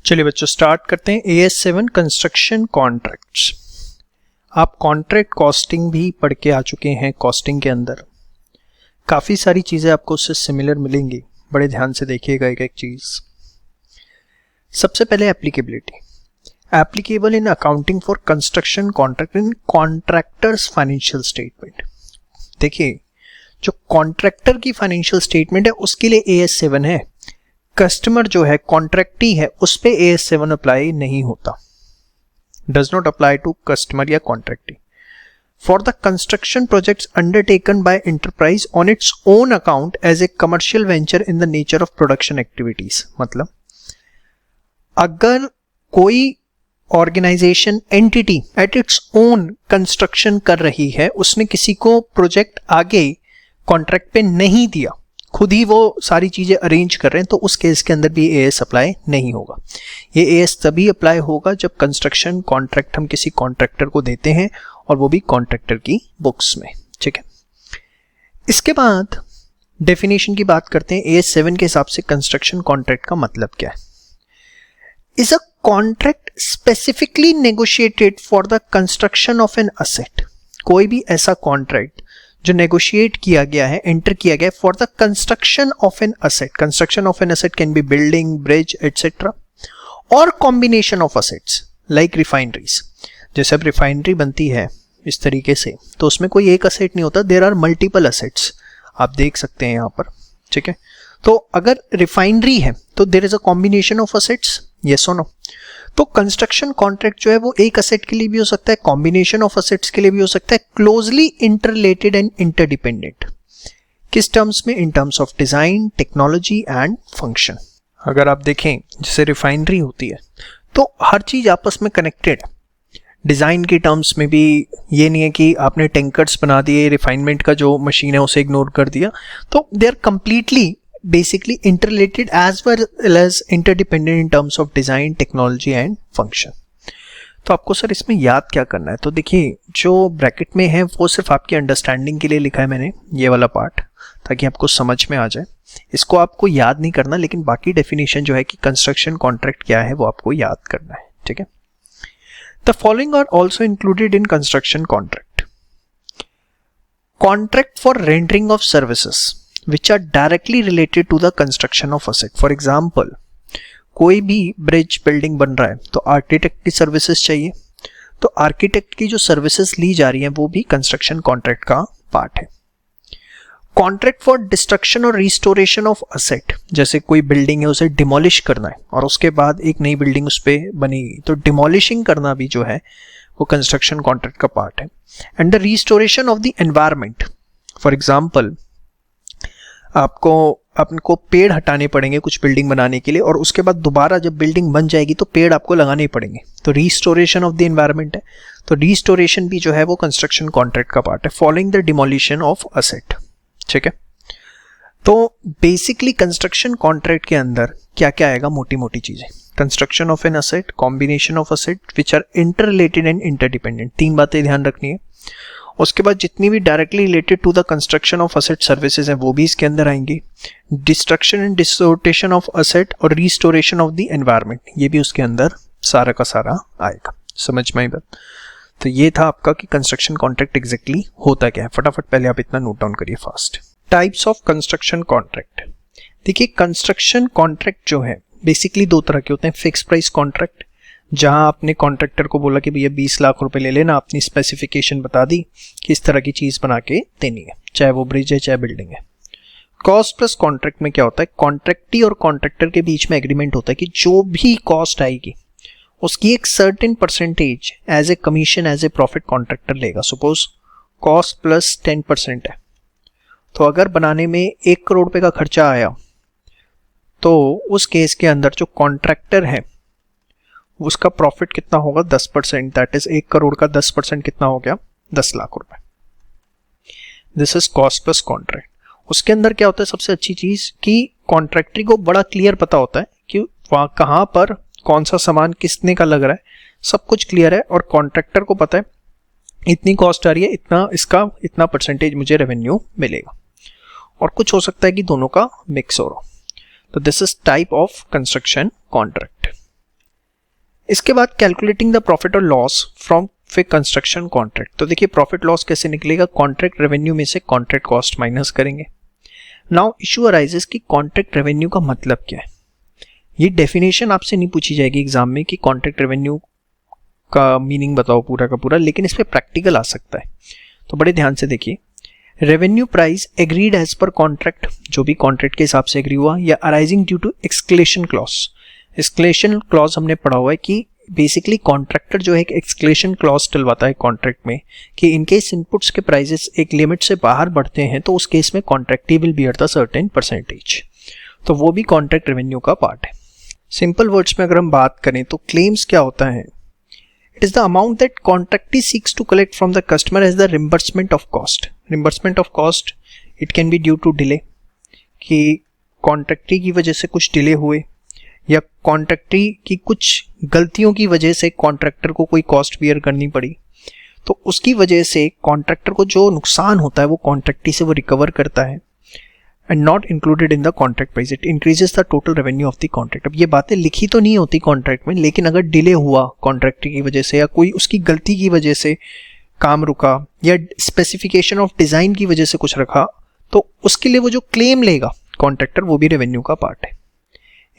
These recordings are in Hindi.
चलिए बच्चों स्टार्ट करते हैं। AS7 construction contracts. आप कॉन्ट्रैक्ट कॉस्टिंग भी पढ़ के आ चुके हैं। कॉस्टिंग के अंदर काफ़ी सारी चीज़ें आपको उससे सिमिलर मिलेंगी, बड़े ध्यान से देखिएगा एक एक चीज़। सबसे पहले applicability. Applicable in accounting for construction contract in contractors financial statement. देखिए, जो कॉन्ट्रैक्टर की फाइनेंशियल स्टेटमेंट है उसके लिए AS7 है। कस्टमर जो है, कॉन्ट्रैक्टी है, उस पे AS7 अप्लाई नहीं होता। Does not apply to customer या contractee. For the construction projects undertaken by enterprise on its own account as a commercial venture in the nature of production activities. मतलब अगर कोई organisation entity at its own construction कर रही है, उसने किसी को प्रोजेक्ट आगे कॉन्ट्रैक्ट पे नहीं दिया, खुद ही वो सारी चीजें अरेंज कर रहे हैं, तो उस केस के अंदर भी AS अप्लाई नहीं होगा। ये AS तभी अप्लाई होगा जब कंस्ट्रक्शन कॉन्ट्रैक्ट हम किसी कॉन्ट्रैक्टर को देते हैं और वो भी कॉन्ट्रैक्टर की बुक्स में। ठीक है, इसके बाद डेफिनेशन की बात करते हैं। AS7 के हिसाब से कंस्ट्रक्शन कॉन्ट्रैक्ट का मतलब क्या है? Is a contract specifically negotiated for the construction of an asset. कोई भी ऐसा कॉन्ट्रैक्ट जो नेगोशिएट किया गया है, एंटर किया गया है for the construction of an asset. Construction of an asset can be building, bridge etcetera, और combination of assets like refineries. जैसे अब रिफाइनरी बनती है इस तरीके से, तो उसमें कोई एक असेट नहीं होता, देयर आर मल्टीपल असेट्स, आप देख सकते हैं यहाँ पर। ठीक है, तो अगर रिफाइनरी है तो there is a combination of assets, yes और नो। तो कंस्ट्रक्शन कॉन्ट्रैक्ट जो है वो एक असेट के लिए भी हो सकता है, कॉम्बिनेशन ऑफ असेट्स के लिए भी हो सकता है, क्लोजली इंटररिलेटेड एंड इंटरडिपेंडेंट। किस टर्म्स में? In terms of design, technology and function. अगर आप देखें, जैसे रिफाइनरी होती है तो हर चीज आपस में कनेक्टेड है। डिजाइन के टर्म्स में भी ये नहीं है कि आपने टैंकर्स बना दिए, रिफाइनमेंट का जो मशीन है उसे इग्नोर कर दिया, तो they are completely basically interrelated as well as interdependent in terms of design, technology and function। तो आपको सर इसमें याद क्या करना है? तो देखिए, जो ब्रैकेट में है वो सिर्फ आपकी अंडरस्टैंडिंग के लिए लिखा है मैंने, ये वाला पार्ट, ताकि आपको समझ में आ जाए। इसको आपको याद नहीं करना, लेकिन बाकी डेफिनेशन जो है कि कंस्ट्रक्शन कॉन्ट्रैक्ट क्या है वो आपको याद करना है। ठीक है, the following are also included in construction contract. Contract for rendering of services which are directly related to the construction of asset। For example, कोई भी ब्रिज बिल्डिंग बन रहा है तो आर्किटेक्ट की सर्विसेज चाहिए, तो आर्किटेक्ट की जो सर्विसेज ली जा रही हैं वो भी कंस्ट्रक्शन कॉन्ट्रैक्ट का पार्ट है। कॉन्ट्रैक्ट फॉर डिस्ट्रक्शन और रिस्टोरेशन ऑफ असेट, जैसे कोई बिल्डिंग है उसे डिमोलिश करना है और उसके बाद एक नई बिल्डिंग उस पर बनेगी, तो डिमोलिशिंग करना भी जो है वो कंस्ट्रक्शन कॉन्ट्रैक्ट का पार्ट है। And the restoration of the environment, for example आपको पेड़ हटाने पड़ेंगे कुछ बिल्डिंग बनाने के लिए, और उसके बाद दोबारा जब बिल्डिंग बन जाएगी तो पेड़ आपको लगाने ही पड़ेंगे, तो रिस्टोरेशन ऑफ द एनवायरनमेंट है। तो रिस्टोरेशन भी जो है वो कंस्ट्रक्शन कॉन्ट्रैक्ट का पार्ट है, following the demolition of asset. ठीक है, तो बेसिकली कंस्ट्रक्शन कॉन्ट्रैक्ट के अंदर क्या क्या आएगा? मोटी मोटी चीजें, construction of an asset, combination of asset which are inter related and interdependent, 3 बातें ध्यान रखनी है। उसके बाद जितनी भी directly related to the construction of asset services हैं वो भी इसके अंदर आएंगी। Destruction and dissertation of asset और रिस्टोरेशन ऑफ द एनवायरनमेंट, ये भी उसके अंदर सारा का सारा आएगा। समझ में आई बात? तो ये था आपका कि कंस्ट्रक्शन कॉन्ट्रैक्ट एग्जैक्टली होता क्या है। फटाफट पहले आप इतना नोट डाउन करिए fast. Types of construction contract. देखिए, कंस्ट्रक्शन कॉन्ट्रैक्ट जो है बेसिकली 2 तरह के होते हैं। फिक्स प्राइस कॉन्ट्रैक्ट, जहां आपने कॉन्ट्रैक्टर को बोला कि भैया 20 लाख रुपए ले लेना, अपनी स्पेसिफिकेशन बता दी कि इस तरह की चीज बना के देनी है, चाहे वो ब्रिज है चाहे बिल्डिंग है। कॉस्ट प्लस कॉन्ट्रैक्ट में क्या होता है? कॉन्ट्रैक्टी और कॉन्ट्रैक्टर के बीच में एग्रीमेंट होता है कि जो भी कॉस्ट आएगी उसकी एक certain percentage as a commission, as a profit contractor लेगा। सपोज कॉस्ट प्लस 10% है, तो अगर बनाने में 1 करोड़ रुपए का खर्चा आया तो उस केस के अंदर जो कॉन्ट्रैक्टर है उसका प्रॉफिट कितना होगा? 10%, दैट इज 1 करोड़ का 10% कितना हो गया? 10 लाख रुपए। This is cost plus contract. उसके अंदर क्या होता है? सबसे अच्छी चीज कि कॉन्ट्रैक्टरी को बड़ा क्लियर पता होता है कि वहां कहां पर कौन सा सामान किसने का लग रहा है, सब कुछ क्लियर है, और कॉन्ट्रैक्टर को पता है इतनी कॉस्ट आ रही है, इतना इसका इतना परसेंटेज मुझे रेवेन्यू मिलेगा। और कुछ हो सकता है कि दोनों का मिक्स हो रहा हो। तो this is type of construction contract. इसके बाद कैलकुलेटिंग द प्रॉफिट और लॉस फ्रॉम फिर कंस्ट्रक्शन कॉन्ट्रैक्ट। तो देखिए प्रॉफिट लॉस कैसे निकलेगा, कॉन्ट्रैक्ट रेवेन्यू में से कॉन्ट्रैक्ट कॉस्ट माइनस करेंगे। नाउ इशू अराइजेस कि कॉन्ट्रैक्ट रेवेन्यू का मतलब क्या है। ये डेफिनेशन आपसे नहीं पूछी जाएगी एग्जाम में कि कॉन्ट्रैक्ट रेवेन्यू का मीनिंग बताओ पूरा का पूरा, लेकिन इस पे प्रैक्टिकल आ सकता है। तो बड़े ध्यान से देखिए, revenue price agreed as per contract, जो भी कॉन्ट्रैक्ट के हिसाब से एग्री हुआ, या arising due to escalation clause. Escalation clause हमने पढ़ा हुआ है कि बेसिकली कॉन्ट्रैक्टर जो है एक एक्सक्लेशन क्लॉज डलवाता है कॉन्ट्रैक्ट में कि इनकेस इनपुट्स के प्राइसेस एक लिमिट से बाहर बढ़ते हैं तो उस केस में contractee will bear the certain percentage. तो वो भी कॉन्ट्रैक्ट रेवेन्यू का पार्ट है। सिंपल वर्ड्स में अगर हम बात करें तो क्लेम्स क्या होता है, it is the amount that contractee seeks to collect from the customer as the reimbursement of cost. Reimbursement of cost it can be due to delay, कि कॉन्ट्रैक्टी की वजह से कुछ डिले हुए, या कॉन्ट्रैक्टी की कुछ गलतियों की वजह से कॉन्ट्रैक्टर को कोई कॉस्ट बियर करनी पड़ी, तो उसकी वजह से कॉन्ट्रैक्टर को जो नुकसान होता है वो कॉन्ट्रैक्टी से वो रिकवर करता है, and not included in the contract price, it increases the total revenue of the contract. अब ये बातें लिखी तो नहीं होती कॉन्ट्रैक्ट में, लेकिन अगर डिले हुआ कॉन्ट्रैक्टर की वजह से या कोई उसकी गलती की वजह से काम रुका या स्पेसिफिकेशन ऑफ डिजाइन की वजह से कुछ रखा, तो उसके लिए वो जो क्लेम लेगा कॉन्ट्रैक्टर वो भी रेवेन्यू का पार्ट है।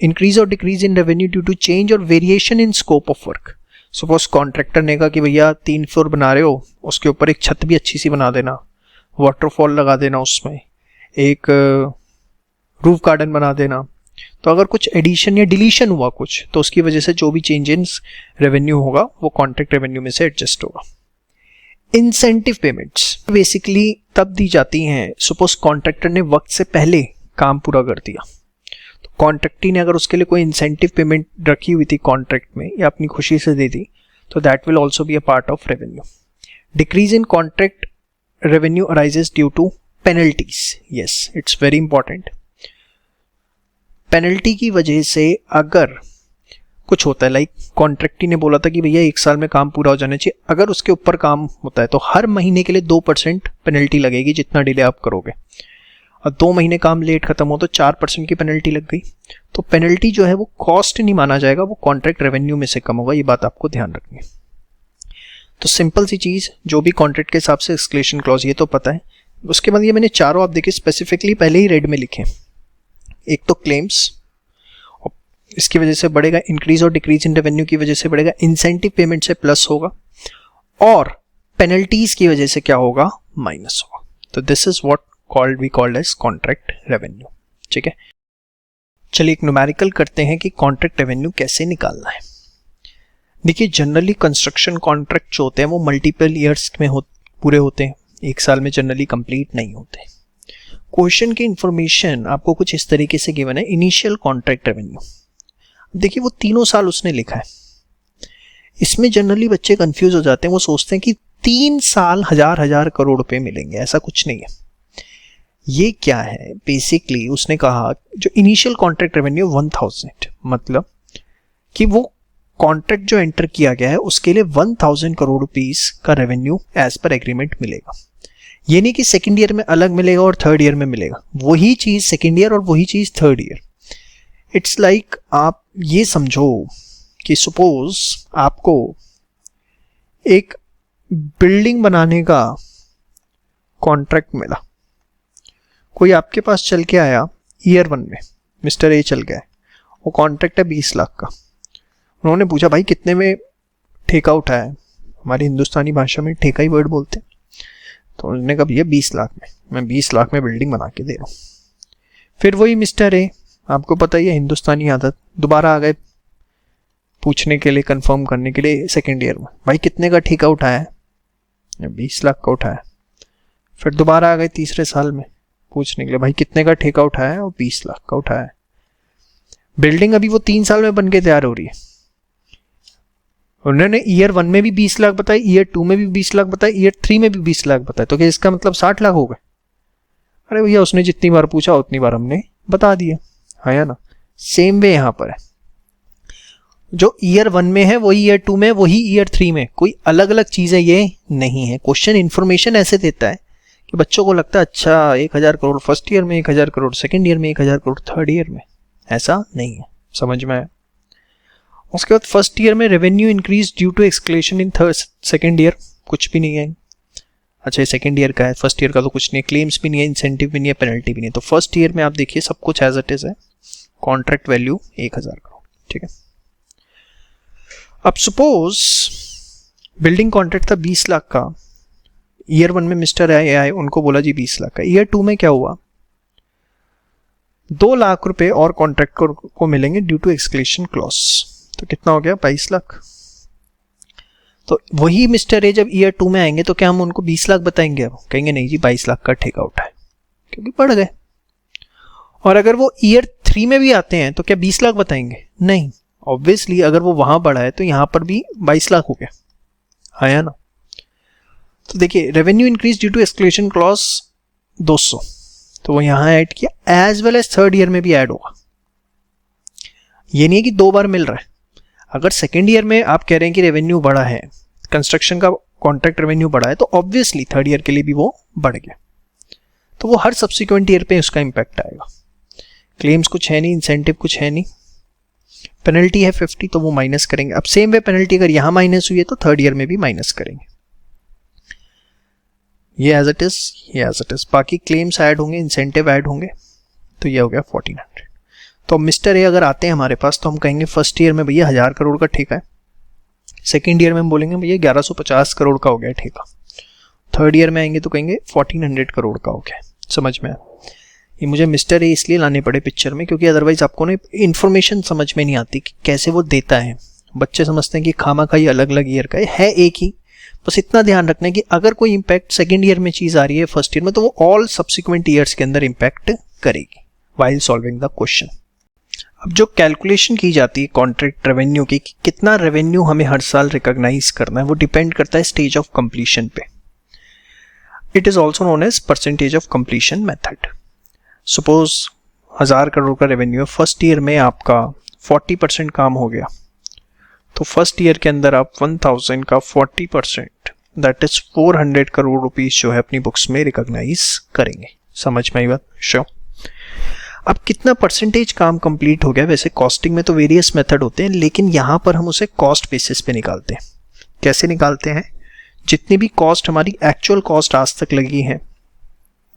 इंक्रीज और decrease in revenue due to change और variation in scope of work. Suppose contractor ने कहा कि भैया 3 फ्लोर बना रहे हो, उसके ऊपर एक छत भी अच्छी सी बना देना, वाटरफॉल लगा देना, उसमें एक रूफ गार्डन बना देना। तो अगर कुछ एडिशन या डिलीशन हुआ कुछ, तो उसकी वजह से जो भी चेंज इन रेवेन्यू होगा वो कॉन्ट्रैक्ट रेवेन्यू में से एडजस्ट होगा। इंसेंटिव पेमेंट्स बेसिकली तब दी जाती हैं, सपोज कॉन्ट्रैक्टर ने वक्त से पहले काम पूरा कर दिया, तो कॉन्ट्रैक्टी ने अगर उसके लिए कोई इंसेंटिव पेमेंट रखी हुई थी कॉन्ट्रैक्ट में या अपनी खुशी से दे दी, तो that will also be a part of revenue. Decrease in contract revenue arises due to penalties. Yes, it's very important. Penalty की वजह से अगर कुछ होता है, लाइक कॉन्ट्रैक्टी ने बोला था कि भैया 1 साल में काम पूरा हो जाना चाहिए, अगर उसके ऊपर काम होता है तो हर महीने के लिए 2% पेनल्टी लगेगी जितना डिले आप करोगे, और 2 महीने काम लेट खत्म हो तो 4% की पेनल्टी लग गई। तो पेनल्टी जो है वो कॉस्ट नहीं माना जाएगा, वो कॉन्ट्रैक्ट रेवेन्यू में से कम होगा, ये बात आपको ध्यान रखनी है। तो सिंपल सी चीज, जो भी कॉन्ट्रैक्ट के हिसाब से एक्सक्लेशन क्लॉज, ये तो पता है। उसके बाद ये मैंने चारों आप देखिए स्पेसिफिकली पहले ही रेड में लिखे। एक तो क्लेम्स, इसकी वजह से बढ़ेगा, इंक्रीज और डिक्रीज इन रेवेन्यू की वजह से बढ़ेगा, इंसेंटिव पेमेंट से प्लस होगा, और पेनल्टीज की वजह से क्या होगा, माइनस होगा। तो this is what we called as contract revenue. ठीक है, चलिए एक न्यूमेरिकल करते हैं कि कॉन्ट्रैक्ट रेवेन्यू कैसे निकालना है। देखिए जनरली कंस्ट्रक्शन कॉन्ट्रैक्ट जो होते हैं वो मल्टीपल ईयर्स में पूरे होते हैं, 1 साल में जनरली कंप्लीट नहीं होते। क्वेश्चन की इंफॉर्मेशन आपको कुछ इस तरीके से गिवन है, इनिशियल कॉन्ट्रैक्ट रेवेन्यू। देखिए वो 3 साल उसने लिखा है, इसमें जनरली बच्चे कंफ्यूज हो जाते हैं, वो सोचते हैं कि 3 साल 1000 करोड़ रुपए मिलेंगे, ऐसा कुछ नहीं है। ये क्या है, बेसिकली उसने कहा जो इनिशियल कॉन्ट्रैक्ट रेवेन्यू 1000, मतलब कि वो कॉन्ट्रैक्ट जो एंटर किया गया है उसके लिए 1000 करोड़ रुपीस का रेवेन्यू एज पर एग्रीमेंट मिलेगा। ये नहीं कि सेकेंड ईयर में अलग मिलेगा और थर्ड ईयर में मिलेगा, वही चीज सेकेंड ईयर और वही चीज थर्ड ईयर। इट्स लाइक आप ये समझो कि सपोज आपको एक बिल्डिंग बनाने का कॉन्ट्रैक्ट मिला, कोई आपके पास चल के आया ईयर 1 में, मिस्टर ए चल गया, वो कॉन्ट्रैक्ट है 20 लाख का। उन्होंने पूछा भाई कितने में ठेका उठाया है, हमारी हिंदुस्तानी भाषा में ठेका ही वर्ड बोलते हैं, तो उन्होंने कहा भैया 20 लाख में, मैं 20 लाख में बिल्डिंग बना के दे रहा हूँ। फिर वही मिस्टर ए, आपको पता ही है हिंदुस्तानी आदत, दोबारा आ गए पूछने के लिए, कंफर्म करने के लिए सेकेंड ईयर में, भाई कितने का ठेका उठाया है, 20 लाख का उठाया। फिर दोबारा आ गए तीसरे साल में पूछने के लिए, भाई कितने का ठेका उठाया है, और 20 लाख का उठाया है। बिल्डिंग अभी वो 3 साल में बन के तैयार हो रही है, उन्होंने ईयर 1 में भी 20 लाख बताई, ईयर 2 में भी 20 लाख बताई, ईयर 3 में भी 20 लाख बताए, तो क्या इसका मतलब 60 लाख हो गए? अरे भैया उसने जितनी बार पूछा उतनी बार हमने बता दिया, है ना। सेम वे यहाँ पर है, जो ईयर 1 में है वही ईयर 2 में, वही ईयर 3 में, कोई अलग अलग चीजें ये नहीं है। क्वेश्चन इन्फॉर्मेशन ऐसे देता है कि बच्चों को लगता है अच्छा 1000 करोड़ फर्स्ट ईयर में, 1000 करोड़ सेकेंड ईयर में, 1000 करोड़ थर्ड ईयर में, ऐसा नहीं है, समझ में आया। उसके बाद फर्स्ट ईयर में revenue increase due to escalation in second year, कुछ भी नहीं है। अच्छा ये सेकेंड ईयर का है, फर्स्ट ईयर का तो कुछ नहीं है, क्लेम्स भी नहीं है, इंसेंटिव भी नहीं है, पेनल्टी भी नहीं है। तो फर्स्ट ईयर में आप देखिए सब कुछ एज इट इज है, कॉन्ट्रैक्ट वैल्यू 1000 करोड़, ठीक है। अब सपोज बिल्डिंग कॉन्ट्रैक्ट था 20 लाख का, ईयर 1 में मिस्टर आए उनको बोला जी 20 लाख का, ईयर 2 में क्या हुआ, 2 लाख रुपए और कॉन्ट्रैक्टर को मिलेंगे ड्यू टू एस्केलेशन क्लॉज, तो कितना हो गया 22 लाख। तो वही मिस्टर ए जब ईयर 2 में आएंगे तो क्या हम उनको 20 लाख बताएंगे? अब कहेंगे नहीं जी 22 लाख का ठेका उठाए, क्योंकि बढ़ गए। और अगर वो ईयर 3 में भी आते हैं तो क्या 20 लाख बताएंगे? नहीं, ऑब्वियसली अगर वो वहां बढ़ा है तो यहां पर भी 22 लाख हो गया, आया ना। तो देखिए revenue increase due to escalation clause 200, तो वो यहां ऐड किया, as well as third year में भी ऐड होगा। ये नहीं है कि 2 बार मिल रहा है। अगर सेकेंड ईयर में आप कह रहे हैं कि रेवेन्यू बढ़ा है, कंस्ट्रक्शन का कॉन्ट्रैक्ट रेवेन्यू बढ़ा है, तो ऑब्वियसली थर्ड ईयर के लिए भी वो बढ़ गया, तो वो हर सब्सिक्वेंट ईयर पे उसका इंपैक्ट आएगा। क्लेम्स कुछ है नहीं, इंसेंटिव कुछ है नहीं, पेनल्टी है 50 तो वो माइनस करेंगे। अब सेम वे पेनल्टी अगर यहां माइनस हुई है तो थर्ड ईयर में भी माइनस करेंगे। ये एज इट इज, ये एज इट इज, बाकी क्लेम्स ऐड होंगे, इंसेंटिव ऐड होंगे, तो ये हो गया 1400। तो मिस्टर ए अगर आते हैं हमारे पास तो हम कहेंगे फर्स्ट ईयर में भैया 1000 करोड़ का ठेका है, सेकेंड ईयर में हम बोलेंगे भैया 1150 करोड़ का हो गया ठेका, थर्ड ईयर में आएंगे तो कहेंगे 1400 करोड़ का हो गया। समझ में आया? ये मुझे मिस्टर ए इसलिए लाने पड़े पिक्चर में क्योंकि अदरवाइज आपको ना इन्फॉर्मेशन समझ में नहीं आती कि कैसे वो देता है। बच्चे समझते हैं कि खामा का ये अलग अलग ईयर का है एक ही। बस इतना ध्यान रखना है कि अगर कोई इंपैक्ट सेकेंड ईयर में चीज़ आ रही है फर्स्ट ईयर में तो वो ऑल सब्सिक्वेंट ईयर्स के अंदर इंपैक्ट करेगी वाइल सॉल्विंग द क्वेश्चन। अब जो कैलकुलेशन की जाती है कॉन्ट्रैक्ट रेवेन्यू की, कितना रेवेन्यू हमें हर साल रिकॉग्नाइज करना है, वो डिपेंड करता है स्टेज ऑफ कंप्लीशन पे। It is also known as percentage of completion method. Suppose 1000 crore का रेवेन्यू है, फर्स्ट ईयर में आपका 40% काम हो गया, तो फर्स्ट ईयर के अंदर आप 1000 का 40% दैट इज 400 करोड़ रुपीज जो है अपनी बुक्स में रिकॉग्नाइज करेंगे। समझ में आई बात? श्योर। अब कितना परसेंटेज काम कंप्लीट हो गया, वैसे कॉस्टिंग में तो वेरियस मेथड होते हैं, लेकिन यहां पर हम उसे कॉस्ट बेसिस पे निकालते हैं। कैसे निकालते हैं? जितनी भी कॉस्ट हमारी एक्चुअल कॉस्ट आज तक लगी है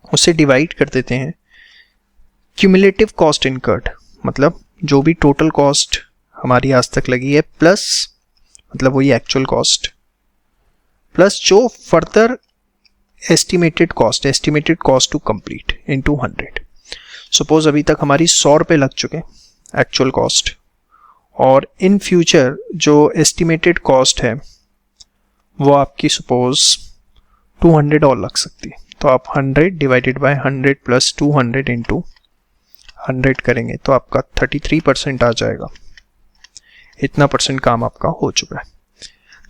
उसे डिवाइड कर देते हैं क्यूमुलेटिव कॉस्ट इनकर्ड, मतलब जो भी टोटल कॉस्ट हमारी आज तक लगी है प्लस, मतलब वही एक्चुअल कॉस्ट प्लस जो further estimated cost to complete into 100। Suppose अभी तक हमारी 100 रुपये लग चुके एक्चुअल कॉस्ट, और इन फ्यूचर जो एस्टिमेटेड कॉस्ट है वो आपकी सपोज 200 और लग सकती है, तो आप 100 डिवाइडेड बाय 100 प्लस 200 इंटू 100 करेंगे तो आपका 33% आ जाएगा। इतना परसेंट काम आपका हो चुका है।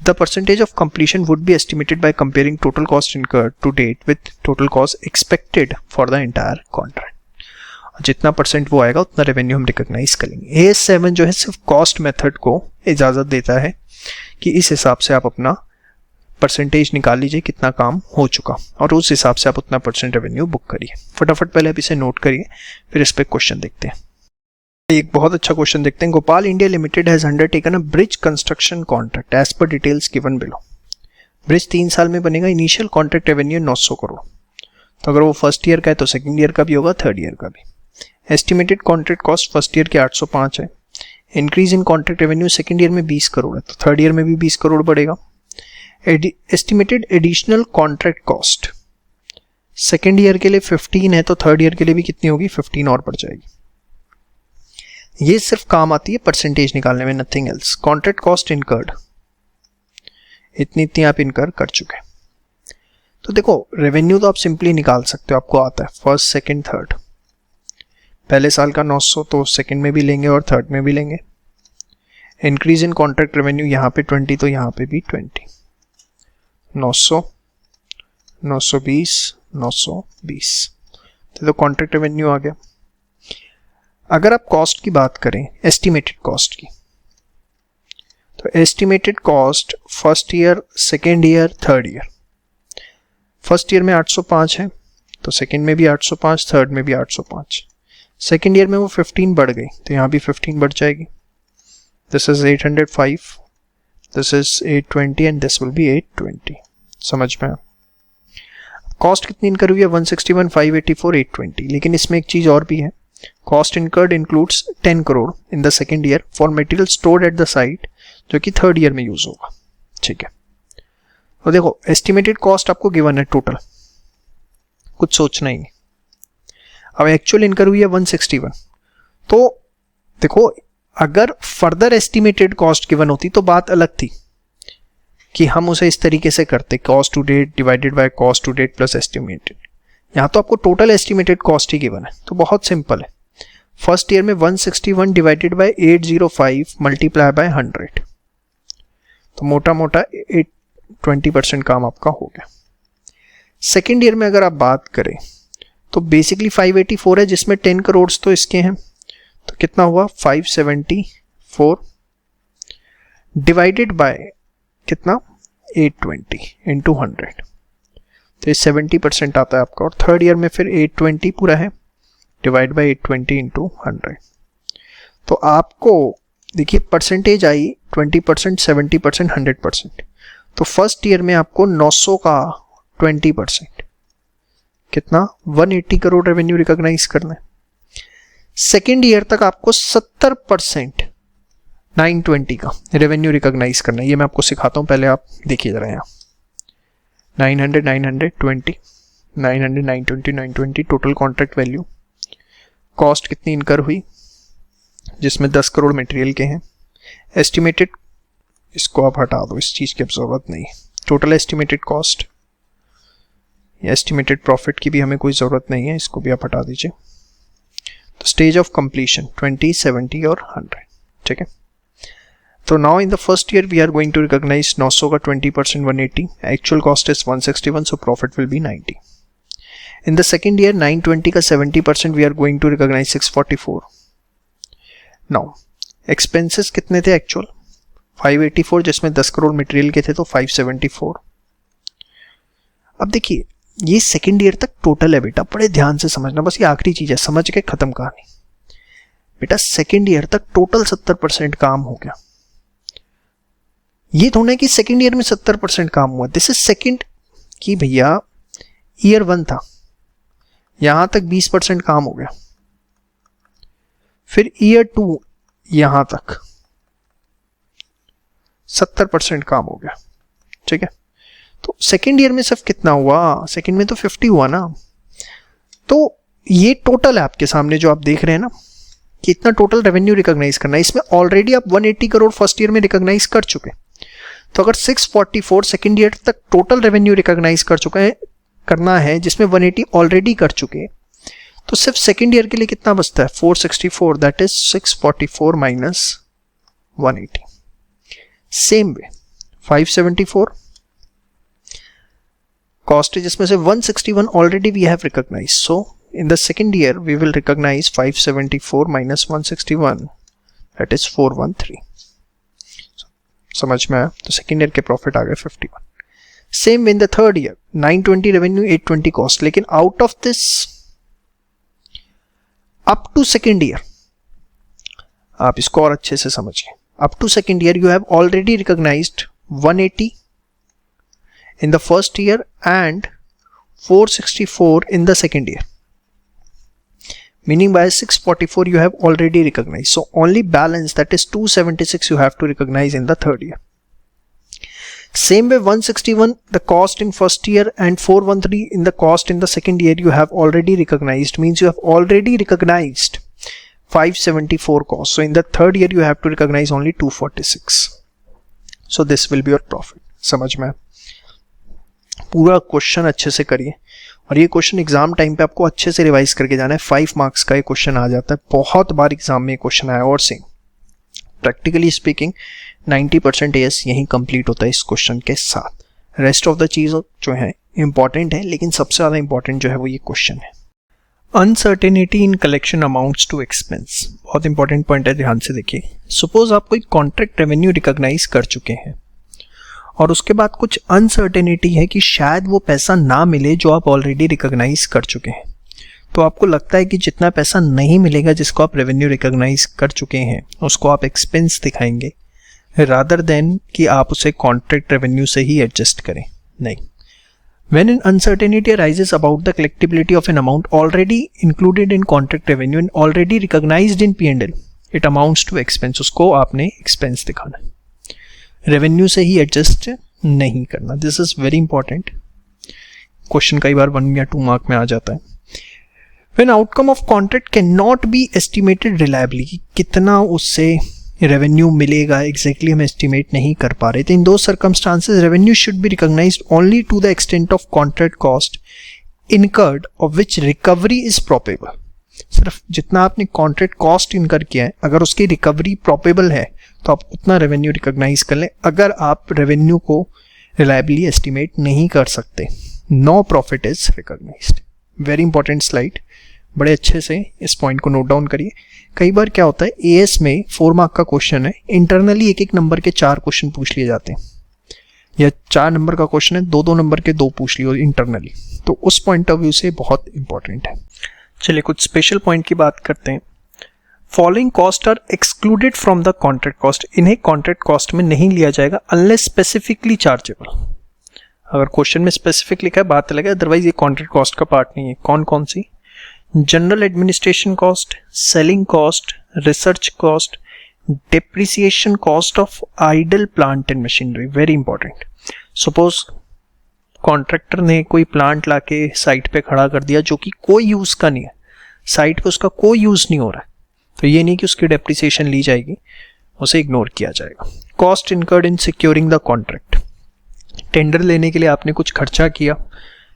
The percentage of completion would be estimated by comparing total cost incurred to date with total cost expected for the entire contract. जितना परसेंट वो आएगा उतना रेवेन्यू हम रिकॉग्नाइज करेंगे। AS7 जो है सिर्फ कॉस्ट मेथड को इजाज़त देता है कि इस हिसाब से आप अपना परसेंटेज निकाल लीजिए कितना काम हो चुका, और उस हिसाब से आप उतना परसेंट रेवेन्यू बुक करिए। फटाफट पहले आप इसे नोट करिए, फिर इस पर क्वेश्चन देखते हैं। एक बहुत अच्छा क्वेश्चन देखते हैं। Gopal India limited has undertaken a bridge construction contract as per details given below. Bridge 3 साल में बनेगा, इनिशियल कॉन्ट्रैक्ट रेवेन्यू 900 करोड़। तो अगर वो फर्स्ट ईयर का है तो सेकेंड ईयर का भी होगा, थर्ड ईयर का भी। Estimated contract cost first year के 805 है। Increase in contract revenue second year में 20 करोड़ है, तो थर्ड ईयर में भी 20 करोड़ बढ़ेगा। Estimated additional contract cost second year के लिए 15 है, तो थर्ड ईयर के लिए भी कितनी होगी? 15 और बढ़ जाएगी। ये सिर्फ काम आती है परसेंटेज निकालने में, nothing else. Contract cost incurred इतनी आप इनकर कर चुके हैं। तो देखो रेवेन्यू तो आप सिंपली निकाल सकते हो, आपको आता है फर्स्ट सेकेंड थर्ड। पहले साल का 900 तो सेकेंड में भी लेंगे और थर्ड में भी लेंगे। इंक्रीज इन कॉन्ट्रैक्ट रेवेन्यू यहाँ पे 20 तो यहाँ पे भी 20। 900 920 920 तो कॉन्ट्रैक्ट रेवेन्यू आ गया। अगर आप कॉस्ट की बात करें, एस्टिमेटेड कॉस्ट की, तो estimated cost first year, second year, third year. First year में 805 है तो सेकेंड में भी 805, थर्ड में भी 805। सेकेंड ईयर में वो 15 बढ़ गई तो यहाँ भी 15 बढ़ जाएगी। This is 805, this is 820 and this will be 820। समझ में? कॉस्ट कितनी इनकर हुई है? 161, 584, 820। लेकिन इसमें एक चीज और भी है, cost incurred includes 10 crore in the second year for material stored at the site, जो कि थर्ड ईयर में यूज होगा। ठीक है, तो देखो एस्टिमेटेड कॉस्ट आपको गिवन है टोटल, कुछ सोचना ही नहीं। अब एक्चुअल इनकर हुई है 161, तो देखो अगर फर्दर एस्टिमेटेड कॉस्ट गिवन होती तो बात अलग थी कि हम उसे इस तरीके से करते, cost to date divided by cost to date plus estimated. यहाँ तो आपको टोटल एस्टिमेटेड कॉस्ट ही गिवन है, तो बहुत सिंपल है। फर्स्ट ईयर में 161 डिवाइडेड बाय 805 मल्टीप्लाई बाय 100, तो मोटा मोटा 20% काम आपका हो गया। सेकेंड ईयर में अगर आप बात करें तो बेसिकली 584 है, जिसमें 10 करोड़ तो इसके हैं, तो कितना हुआ 574 डिवाइडेड बाय कितना 820 इंटू 100, तो ये 70% आता है आपका। और थर्ड ईयर में फिर 820 पूरा है डिवाइड बाय 820 इंटू 100, तो आपको देखिए परसेंटेज आई 20%, 70%, 100%। तो फर्स्ट ईयर में आपको 900 का 20% कितना 180 करोड़ रेवेन्यू रिकॉग्नाइज करना है। सेकेंड ईयर तक आपको 70% 920 का रेवेन्यू रिकॉग्नाइज करना है। ये मैं आपको सिखाता हूं, पहले आप देखिए जरा यहाँ 900, 920, 900, 920, 920 टोटल कॉन्ट्रैक्ट वैल्यू। कॉस्ट कितनी इनकर हुई, जिसमें 10 करोड़ मटेरियल के हैं। एस्टिमेटेड, इसको आप हटा दो, इस चीज की अब जरूरत नहीं। Total estimated cost, estimated profit की भी हमें कोई जरूरत नहीं है, इसको भी आप हटा दीजिए। तो स्टेज ऑफ कंप्लीशन 20, 70 और 100। ठीक है, तो now in the first year we are going to recognise 900 का 20% 180, actual cost is 161, so profit will be 90। In the second year 920 का 70% we are going to recognise 644। Now expenses कितने थे एक्चुअल 584, जिसमें 10 करोड़ मटेरियल के थे, तो 574। अब देखिए ये सेकेंड ईयर तक टोटल है बेटा, बड़े ध्यान से समझना, बस ये आखिरी चीज है, समझ के खत्म कहानी। बेटा सेकेंड ईयर तक टोटल 70% काम हो गया। ये थोड़ा है कि सेकेंड ईयर में 70% काम हुआ, दिस इज सेकेंड की भैया ईयर 1 था, यहां तक 20% काम हो गया। फिर ईयर 2 यहां तक 70% काम हो गया। ठीक है, तो सेकेंड ईयर में सिर्फ कितना हुआ, सेकेंड में तो 50 हुआ ना। तो ये टोटल है आपके सामने जो आप देख रहे हैं ना, कि इतना टोटल रेवेन्यू रिकॉग्नाइज करना है। इसमें ऑलरेडी आप 180 करोड़ फर्स्ट ईयर में रिकॉग्नाइज कर चुके, तो अगर 644 सेकेंड ईयर तक टोटल रेवेन्यू रिकॉग्नाइज कर चुका है करना है, जिसमें 180 ऑलरेडी कर चुके, तो सिर्फ सेकेंड ईयर के लिए कितना बचता है 464, that is 644 minus 180। Same way 574 cost है, जिसमें से 161 already we have recognise, so in the second year we will recognize 574 minus 161, that is 413। समझ में आया? तो सेकेंड ईयर के प्रॉफिट आ गए 51। Same in the third year 920 revenue 820 cost, लेकिन out of this up to second year, आप इसको और अच्छे से समझिए, up to second year you have already recognised 180 in the first year and 464 in the second year, meaning by 644 you have already recognized, so only balance, that is 276, you have to recognize in the third year. Same way 161 the cost in first year and 413 in the cost in the second year you have already recognized, means you have already recognized 574 cost, so in the third year you have to recognize only 246, so this will be your profit। समझ में? पूरा क्वेश्चन अच्छे से करिए, और ये क्वेश्चन एग्जाम टाइम पे आपको अच्छे से रिवाइज करके जाना है। 5 मार्क्स का ये क्वेश्चन आ जाता है, बहुत बार एग्जाम में ये क्वेश्चन आया, और सेम प्रैक्टिकली स्पीकिंग 90% एएस यही कंप्लीट होता है इस क्वेश्चन के साथ। रेस्ट ऑफ द चीज जो है इंपॉर्टेंट है, लेकिन सबसे ज्यादा इंपॉर्टेंट जो है वो ये क्वेश्चन है। Uncertainty in collection amounts to expense, बहुत इंपॉर्टेंट पॉइंट है, ध्यान से देखिए। सपोज आप कोई कॉन्ट्रैक्ट रेवेन्यू रिकॉग्नाइज कर चुके हैं और उसके बाद कुछ अनसर्टेनिटी है कि शायद वो पैसा ना मिले जो आप ऑलरेडी रिकॉग्नाइज कर चुके हैं, तो आपको लगता है कि जितना पैसा नहीं मिलेगा जिसको आप रेवेन्यू रिकॉग्नाइज कर चुके हैं उसको आप एक्सपेंस दिखाएंगे रादर देन कि आप उसे कॉन्ट्रैक्ट रेवेन्यू से ही एडजस्ट करें। नहीं, when an uncertainty arises about the collectibility of an amount already included in contract revenue and already recognized in P&L, it amounts to expense। उसको आपने एक्सपेंस दिखाना है, रेवेन्यू से ही एडजस्ट नहीं करना। This is very important, question कई बार 1 या 2 मार्क में आ जाता है। When outcome of contract cannot be estimated reliably, कि कितना उससे रेवेन्यू मिलेगा एग्जैक्टली हम एस्टिमेट नहीं कर पा रहे थे, इन दो circumstances revenue should be recognised only to the extent of contract cost incurred of which recovery is probable. सिर्फ जितना आपने कॉन्ट्रैक्ट कॉस्ट इनकर किया है अगर उसकी रिकवरी प्रोबेबल है तो आप उतना रेवेन्यू रिकॉग्नाइज कर लें। अगर आप रेवेन्यू को रिलायबली एस्टिमेट नहीं कर सकते, no profit is recognised. Very important slide, बड़े अच्छे से इस पॉइंट को नोट डाउन करिए। कई बार क्या होता है एएस में 4 मार्क का क्वेश्चन है, इंटरनली 1-1 नंबर के 4 क्वेश्चन पूछ लिए जाते हैं, या 4 नंबर का क्वेश्चन है 2-2 नंबर के 2 पूछ लिए इंटरनली, तो उस पॉइंट ऑफ व्यू से बहुत इंपॉर्टेंट है। चलिए कुछ स्पेशल पॉइंट की बात करते हैं। Following cost are excluded from the contract cost, इन्हें कॉन्ट्रैक्ट कॉस्ट में नहीं लिया जाएगा अनलेस स्पेसिफिकली चार्जेबल। अगर क्वेश्चन में स्पेसिफिक लिखा है बात अलग है, अदरवाइज ये कॉन्ट्रैक्ट कॉस्ट का पार्ट नहीं है। कौन कौन सी? General administration cost, selling cost, research cost, depreciation cost of idle plant and machinery. Very important, suppose contractor ने कोई प्लांट लाके साइट पे खड़ा कर दिया जो कि कोई यूज का नहीं है, साइट पे उसका कोई यूज नहीं हो रहा है, तो ये नहीं कि उसकी डेप्रिसिएशन ली जाएगी, उसे इग्नोर किया जाएगा। Cost incurred in securing the contract, tender लेने के लिए आपने कुछ खर्चा किया,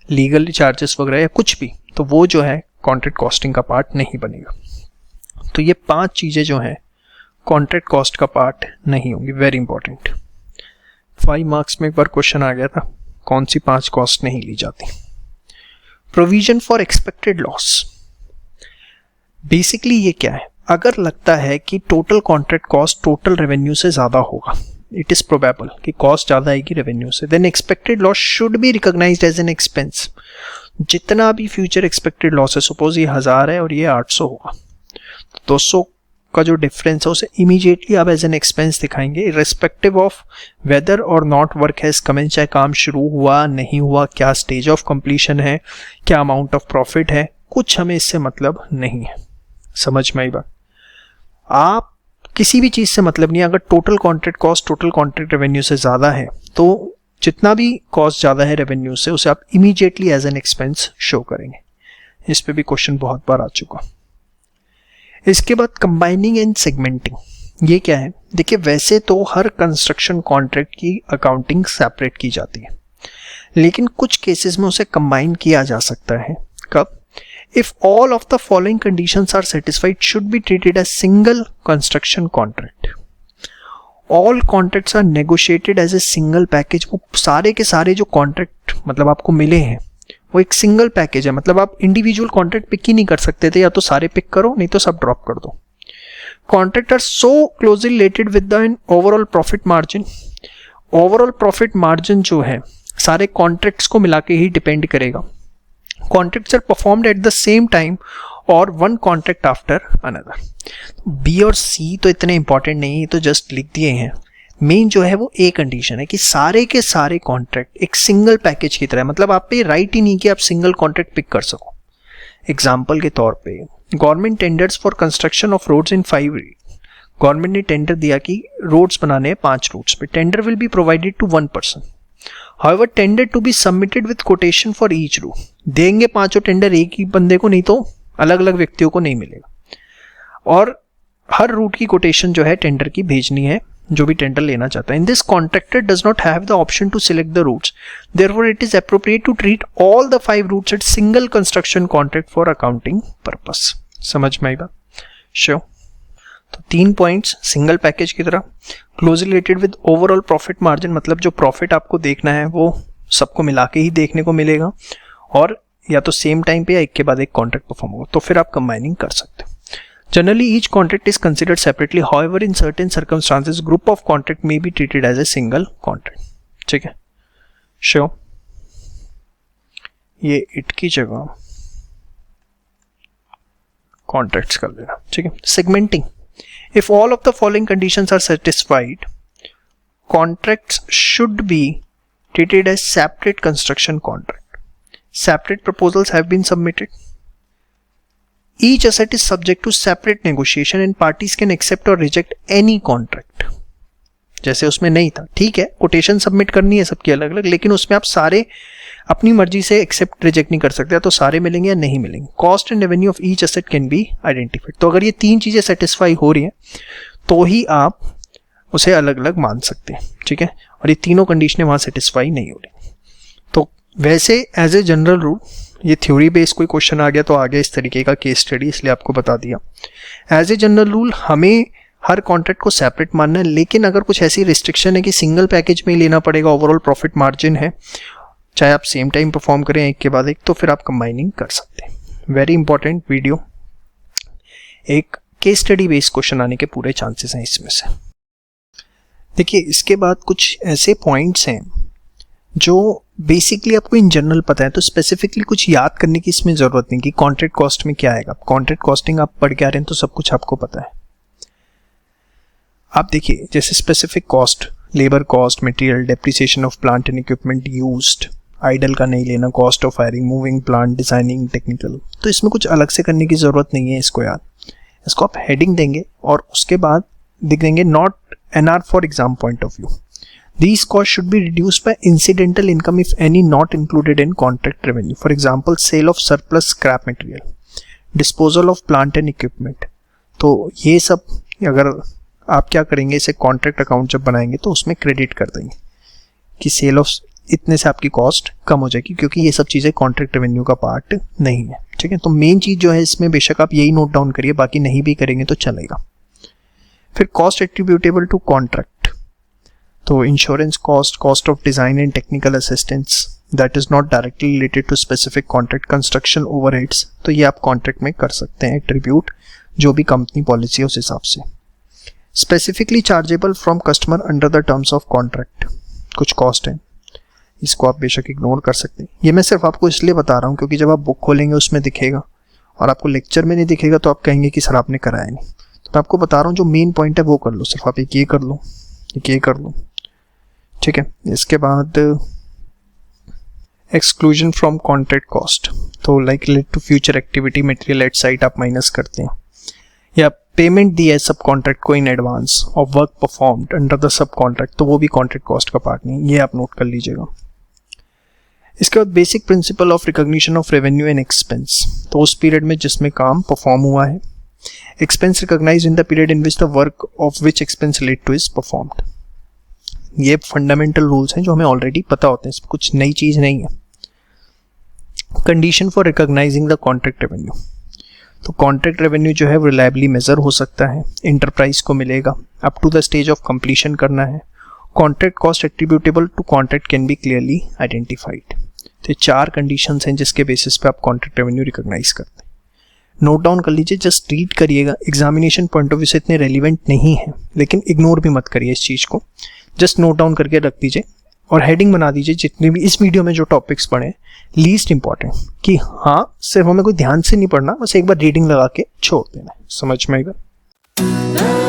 लीगल चार्जेस वगैरह या कुछ भी, तो वो जो है कॉन्ट्रैक्ट कॉस्टिंग का पार्ट नहीं बनेगा। तो ये 5 चीजें जो हैं कॉन्ट्रैक्ट कॉस्ट का पार्ट नहीं होंगी। वेरी इंपॉर्टेंट, 5 मार्क्स में एक बार क्वेश्चन आ गया था, कौन सी 5 कॉस्ट नहीं ली जाती। Provision for expected loss, basically ये क्या है? अगर लगता है कि total contract cost total revenue से ज्यादा होगा, इट इज प्रोबेबल कि कॉस्ट ज्यादा आएगी रेवेन्यू से, then expected loss should be recognised as an expense. जितना भी फ्यूचर एक्सपेक्टेड लॉस है, सपोज ये 1000 है और ये 800 होगा, 200 का जो डिफरेंस है उसे इमीडिएटली आप एज एन एक्सपेंस दिखाएंगे, इर्रेस्पेक्टिव ऑफ वेदर और नॉट वर्क हैज कमेंस, चाहे काम शुरू हुआ नहीं हुआ, क्या स्टेज ऑफ कंप्लीशन है, क्या अमाउंट ऑफ प्रॉफिट है, कुछ हमें इससे मतलब नहीं है। समझ में आई बात? आप किसी भी चीज से मतलब नहीं, अगर total contract cost total contract revenue से ज्यादा है तो जितना भी कॉस्ट ज्यादा है रेवेन्यू से उसे आप immediately as an expense show करेंगे। इस पे भी क्वेश्चन बहुत बार आ चुका। इसके बाद कंबाइनिंग एंड सेगमेंटिंग, ये क्या है? देखिए वैसे तो हर कंस्ट्रक्शन कॉन्ट्रैक्ट की अकाउंटिंग सेपरेट की जाती है, लेकिन कुछ केसेस में उसे कंबाइन किया जा सकता है। कब? If all of the following conditions are satisfied, should be treated as single construction contract. All contracts are negotiated as a single package. वो सारे के सारे जो कॉन्ट्रैक्ट मतलब आपको मिले हैं वो एक सिंगल पैकेज है, मतलब आप इंडिविजुअल कॉन्ट्रैक्ट पिक ही नहीं कर सकते थे, या तो सारे पिक करो नहीं तो सब ड्रॉप कर दो। Contract are so closely related with the overall profit margin. Overall profit margin जो है सारे कॉन्ट्रैक्ट्स को मिला के ही डिपेंड करेगा। Contracts are performed at the same time और one contract after another। B और सी तो इतने इंपॉर्टेंट नहीं है, तो जस्ट लिख दिए हैं। मेन जो है वो ए कंडीशन है कि सारे के सारे कॉन्ट्रैक्ट एक सिंगल पैकेज की तरह, मतलब आप पे राइट ही नहीं कि आप सिंगल कॉन्ट्रैक्ट पिक कर सको। एग्जाम्पल के तौर पे government tenders for construction of roads in 5 government ने टेंडर दिया कि रोड्स बनाने हैं 5 रोड्स पे, tender will be provided to 1 person। However, tender to be submitted with quotation for each route। देंगे 5 टेंडर एक ही बंदे को, नहीं तो अलग अलग व्यक्तियों को नहीं मिलेगा, और हर रूट की कोटेशन जो है टेंडर की भेजनी है जो भी टेंडर लेना चाहता है। In this contractor does not have the option to select the routes, therefore it is appropriate to treat all the 5 routes at single construction contract for accounting purpose. समझ में आई बात? श्योर। तो 3 पॉइंट्स सिंगल पैकेज की तरह, closely related with overall profit margin, मतलब जो प्रॉफिट आपको देखना है वो सबको मिला के ही देखने को मिलेगा, और या तो सेम टाइम पे या एक के बाद एक कॉन्ट्रैक्ट परफॉर्म होगा, तो फिर आप कंबाइनिंग कर सकते हो। Generally each contract is considered separately, however in certain circumstances group of contract may be treated as a single contract. ठीक है, श्योर। ये इट की जगह कॉन्ट्रैक्ट्स कर लेना, ठीक है। Segmenting, if all of the following conditions are satisfied, contracts should be treated as separate construction contract. Separate proposals have been submitted. Each asset is subject to separate negotiation and parties can accept or reject any contract. जैसे उसमें नहीं था, ठीक है, कोटेशन सबमिट करनी है सबकी अलग अलग, लेकिन उसमें आप सारे अपनी मर्जी से एक्सेप्ट रिजेक्ट नहीं कर सकते, तो सारे मिलेंगे या नहीं मिलेंगे। Cost and revenue of each asset can be identified. तो अगर ये तीन चीजें सेटिस्फाई हो रही हैं तो ही आप उसे अलग अलग मान सकते हैं, ठीक है। और ये तीनों कंडीशनें वहां सेटिस्फाई नहीं हो रही। तो वैसे एज ए जनरल रूल, ये थ्योरी बेस्ड कोई क्वेश्चन आ गया तो आ गया इस तरीके का केस स्टडी, इसलिए आपको बता दिया। एज ए जनरल रूल हमें हर कॉन्ट्रैक्ट को सेपरेट मानना है, लेकिन अगर कुछ ऐसी रिस्ट्रिक्शन है कि सिंगल पैकेज में ही लेना पड़ेगा, ओवरऑल प्रॉफिट मार्जिन है, चाहे आप सेम टाइम परफॉर्म करें एक के बाद एक, तो फिर आप कंबाइनिंग कर सकते हैं। वेरी इंपॉर्टेंट वीडियो, एक केस स्टडी बेस्ड क्वेश्चन आने के पूरे चांसेस हैं इसमें से। देखिए, इसके बाद कुछ ऐसे पॉइंट्स हैं जो बेसिकली आपको इन जनरल पता है, तो स्पेसिफिकली कुछ याद करने की इसमें जरूरत नहीं कि कॉन्ट्रैक्ट कॉस्ट में क्या आएगा। कॉन्ट्रैक्ट कॉस्टिंग आप पढ़ के आ रहे हैं तो सब कुछ आपको पता है। आप देखिए, जैसे specific cost, labour cost, material, depreciation of plant and equipment used, idle का नहीं लेना, cost of hiring, moving plant, designing, technical, तो इसमें कुछ अलग से करने की जरूरत नहीं है इसको याद। इसको आप हेडिंग देंगे और उसके बाद लिख देंगे not NR for exam point of view. These costs should be reduced by incidental income if any not included in contract revenue. For example, sale of surplus scrap material, disposal of plant and equipment. तो ये सब अगर आप क्या करेंगे, इसे कॉन्ट्रैक्ट अकाउंट जब बनाएंगे तो उसमें क्रेडिट कर देंगे कि सेल ऑफ इतने से आपकी कॉस्ट कम हो जाएगी, क्योंकि ये सब चीज़ें कॉन्ट्रैक्ट रेवेन्यू का पार्ट नहीं है, ठीक है। तो मेन चीज़ जो है इसमें, बेशक आप यही नोट डाउन करिए, बाकी नहीं भी करेंगे तो चलेगा। फिर कॉस्ट एट्रीब्यूटेबल टू कॉन्ट्रैक्ट, तो insurance cost, cost of design and technical assistance that is not directly related to specific contract, construction overheads, तो ये आप कॉन्ट्रैक्ट में कर सकते हैं एट्रीब्यूट, जो भी कंपनी पॉलिसी है उस हिसाब से। Specifically chargeable from customer under the terms of contract, कुछ कॉस्ट है, इसको आप बेशक इग्नोर कर सकते हैं। ये मैं सिर्फ आपको इसलिए बता रहा हूँ क्योंकि जब आप बुक खोलेंगे उसमें दिखेगा और आपको लेक्चर में नहीं दिखेगा तो आप कहेंगे कि सर आपने कराया नहीं। तो आपको बता रहा हूँ जो मेन पॉइंट है वो कर लो, सिर्फ आप एक ये कर लो, एक ये कर लो, ठीक है। इसके बाद एक्सक्लूजन फ्रॉम कॉन्ट्रैक्ट कॉस्ट, तो like related to future activity, material at site आप माइनस करते हैं, या पेमेंट दी है सब कॉन्ट्रैक्ट को in advance of work performed under the subcontract, तो वो भी कॉन्ट्रैक्ट कॉस्ट का पार्ट नहीं, ये आप नोट कर लीजिएगा। इसके बाद basic principle of recognition of revenue and expense, तो उस पीरियड में जिसमें काम परफॉर्म हुआ है, expense recognized in the period in which the work of which expense related to is performed. ये फंडामेंटल रूल्स हैं जो हमें ऑलरेडी पता होते हैं, इसमें कुछ नई चीज नहीं है। Condition for recognising the contract revenue, तो कॉन्ट्रैक्ट रेवेन्यू जो है रिलायबली मेजर हो सकता है, इंटरप्राइज को मिलेगा, up to the stage of completion करना है, contract cost attributable to contract can be clearly identified. तो चार कंडीशंस हैं जिसके बेसिस पे आप कॉन्ट्रैक्ट रेवेन्यू रिकॉग्नाइज करते हैं। नोट डाउन कर लीजिए, जस्ट रीड करिएगा, एग्जामिनेशन पॉइंट ऑफ व्यू से इतने रेलिवेंट नहीं है, लेकिन इग्नोर भी मत करिए इस चीज़ को, जस्ट नोट डाउन करके रख दीजिए और हेडिंग बना दीजिए जितने भी इस वीडियो में जो टॉपिक्स पढ़े लीस्ट इंपॉर्टेंट, कि हाँ सिर्फ हमें कोई ध्यान से नहीं पढ़ना, बस एक बार रीडिंग लगा के छोड़ देना है, समझ में आएगा।